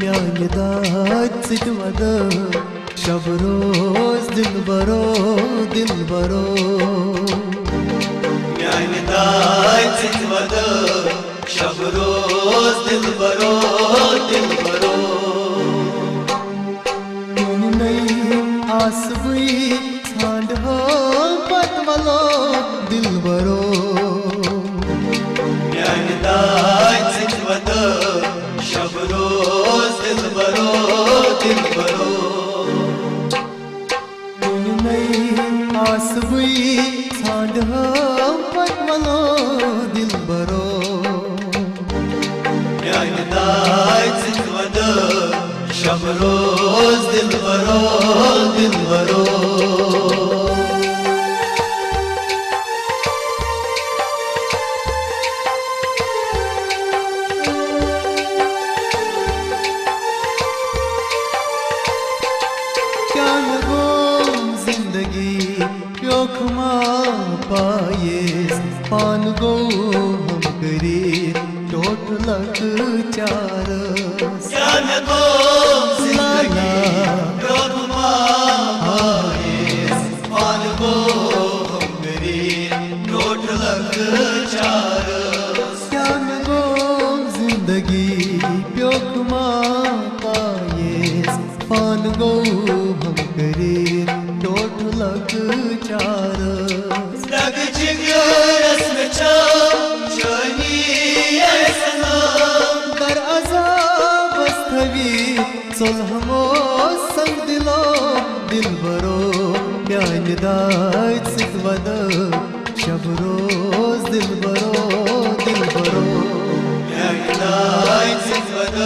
म्याने दात सिट वद शब रोज दिलबरो दिलबरो म्याने दात सिट वद शब रोज दिलबरो दिलबरो तुम नहीं आसबी छांड हो पतवलो दिलबरो म्याने दात सिट वद शब रोज दिलबरो दिलबरो तुम नहीं आसबी छांड हो पतवलो दिलबरो म्याने दात सिट वद शब रोज दिलबरो दिलबरो क्या लगो जिंदगी प्योखमा पाये पान गो हम करे टोट लग चार क्या लगो जिंदगी प्योखमा पाये पान गो हम करे टोट लग चार क्या लगो जिंदगी प्योखमा पाये पान गो हम करे टोट लग चार लग जिगरस में चम जानी सनम कर अज़ाब स्थवी सुलहमो संग दिलो दिलबरो म्याने दात सिट वद शब रोज दिलबरो दिलबरो म्याने दात सिट वद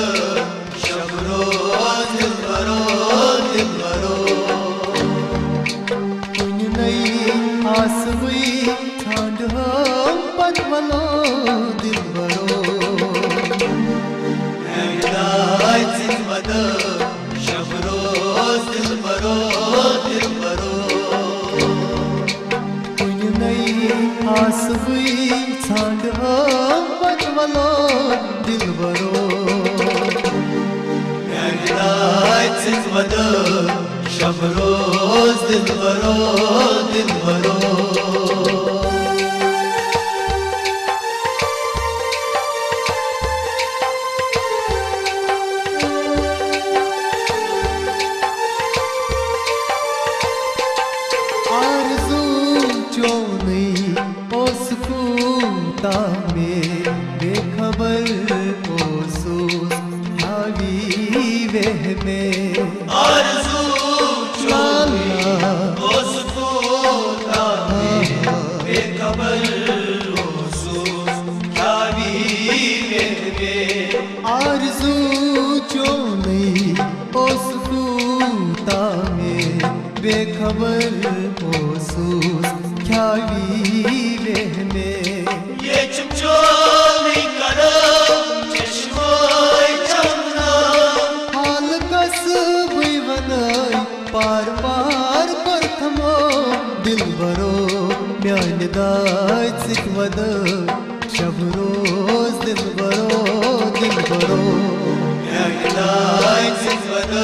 शब रोज दिलबरो दिलबरो कुन नई आसबी छांड हो पतवलो दिलबरो म्याने दात सिट वद शब रोज दिलबरो दिलबरो कुन नई आसबी छांड हो पतवलो दिलबरो म्याने दात सिट वद शब रोज दिलबरो दिलबरो आरज़ू चोनी ओसकूता में बेखबर ओसूस हावी वह में आरज़ू चोनी उसको ताने बेखबर ओसूस ख्यावी में आरज़ू चोनी ओसकूता में बेखबर ओसूस ख्यावी वह में ये चुपचोनी करम चश्मोय चमना हाल कसबी वनाई पार पार परथमो दिलबरो म्याने दात सिट वद शब रोज दिलबरो दिलबरो म्याने दात सिट वद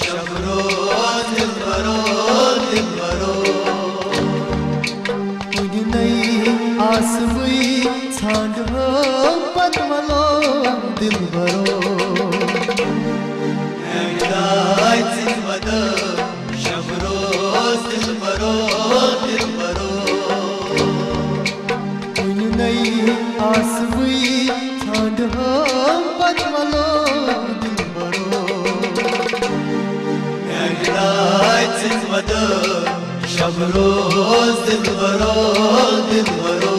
शब रोज दिलबरो दिलबरो कुन नई आसबी छांड हो पतवलो दिलबरो म्याने दात सिट वद शब रोज दिलबरो दिलबरो कुन नई आसबी छांड हो पतवलो दिलबरो म्याने दात सिट वद शब रोज दिलबरो दिलबरो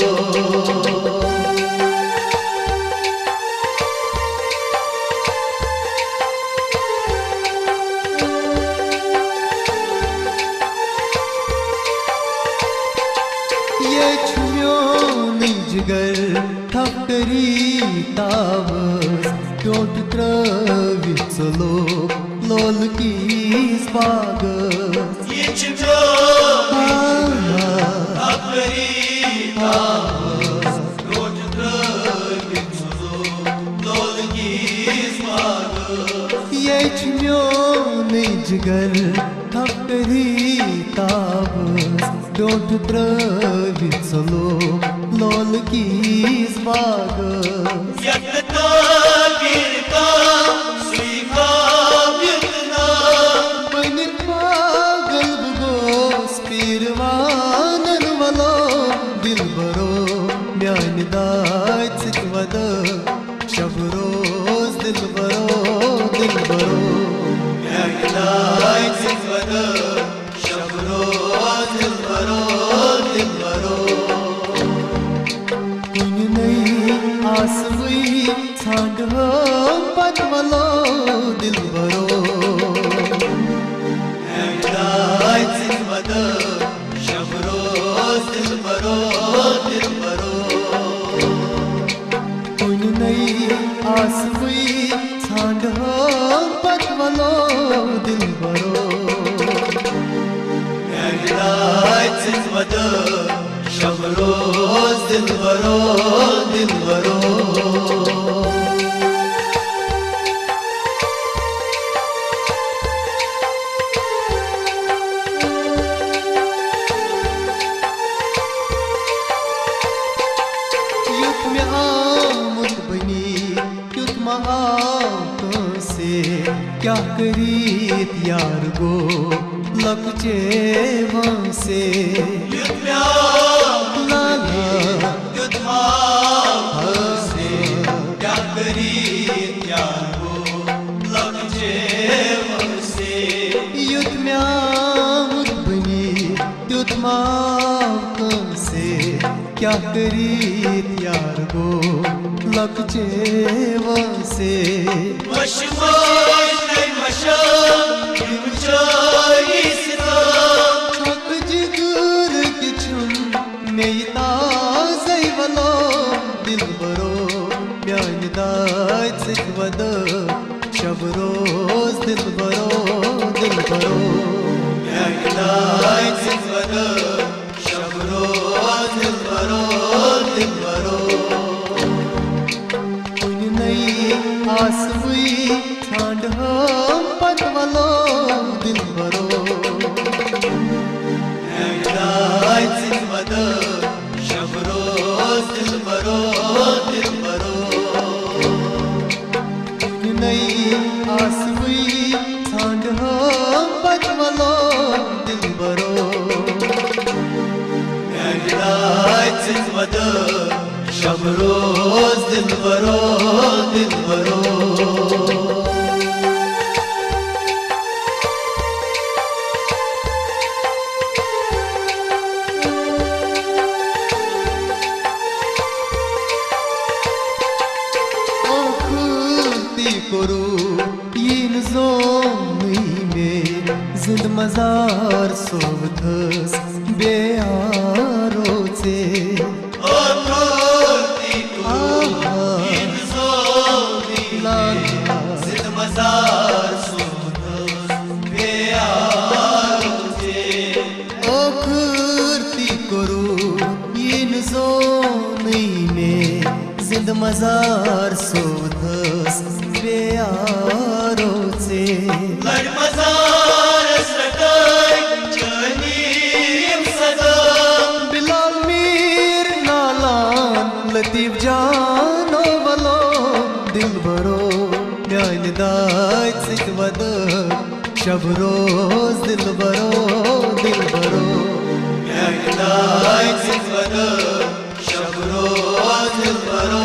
ये छुम्योनी जिगर ठपकरी तावस टोट त्रवि सलो लोल की स्वागत ये चुपचोनी अपरी तावस रोज द्रवित सलो लोल की स्वागत ये म्योन जिगर थपकरी ताबस डोंट त्रवित सलो लोल कीस बागस यत्ता गिरता सुइखा बितना पनित पागल बगोस पीरवानन वलो दिल बरो म्यान दाच सिकवद शब रोज दिल बरो दाच सिकवद शब रोज दिल बरो कुन नहीं आस हुई छांड पद वलो दिल बरो दाच सिकवद शब रोज दिल बरो कुन नहीं आस हुई छांड पद वलो दिल बरो दाच सिकवद शब रोज दिल बरो युद्ध में आमुद बनी युद्ध महाओं से क्या करीत यार गो लपचे वहाँ से लाला क्या करी यार को लग जे से युद्ध में आमुद बनी युद्ध महाओं से क्या करीत यार गो लपचे वहाँ से मशमाश नहीं मशा यूचाई सिता हक जिगर की छुम मेता जय वलो दिल बरो म्यान दाच सिकवद शब रोज दिल बरो दाच सिकवद शब रोज दिल बरो कुन नहीं आस हुई छांड पद वलो दिल बरो दाच सिकवद शब रोज दिल बरो कुन नहीं आस हुई छांड पद वलो दिल बरो दाच सिकवद शब रोज दिल बरो करू यीन जोमी में जिंद मजार सोवथस बेयारो से जिंद मजार सोधस बेयारो से लड़ मजार सटाई चनीम सदा बिलाल मीर नालान लतीफ जानो वलो दिल बरो म्यान दाच सिकवद शब रोज दिल बरो म्यान दाच सिकवद शब रोज दिल बरो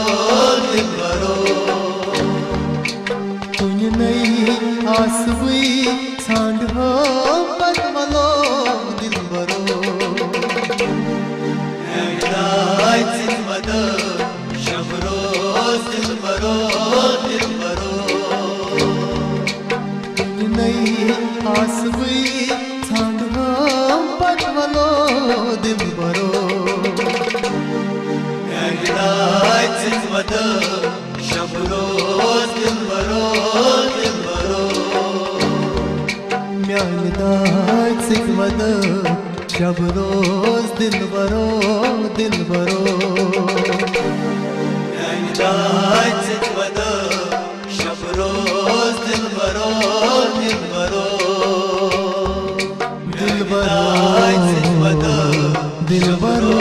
कुन नहीं आस हुई छांड पद वलो दिल बरो दाच सिकवद शब रोज दिल बरो कुन नहीं आस हुई छांड पद वलो दिल बरो दाच सिकवद शब रोज दिल बरो म्यान दाच सिकवद शब रोज दिल बरो दाच सिकवद शब रोज दिल बरो दिलबरो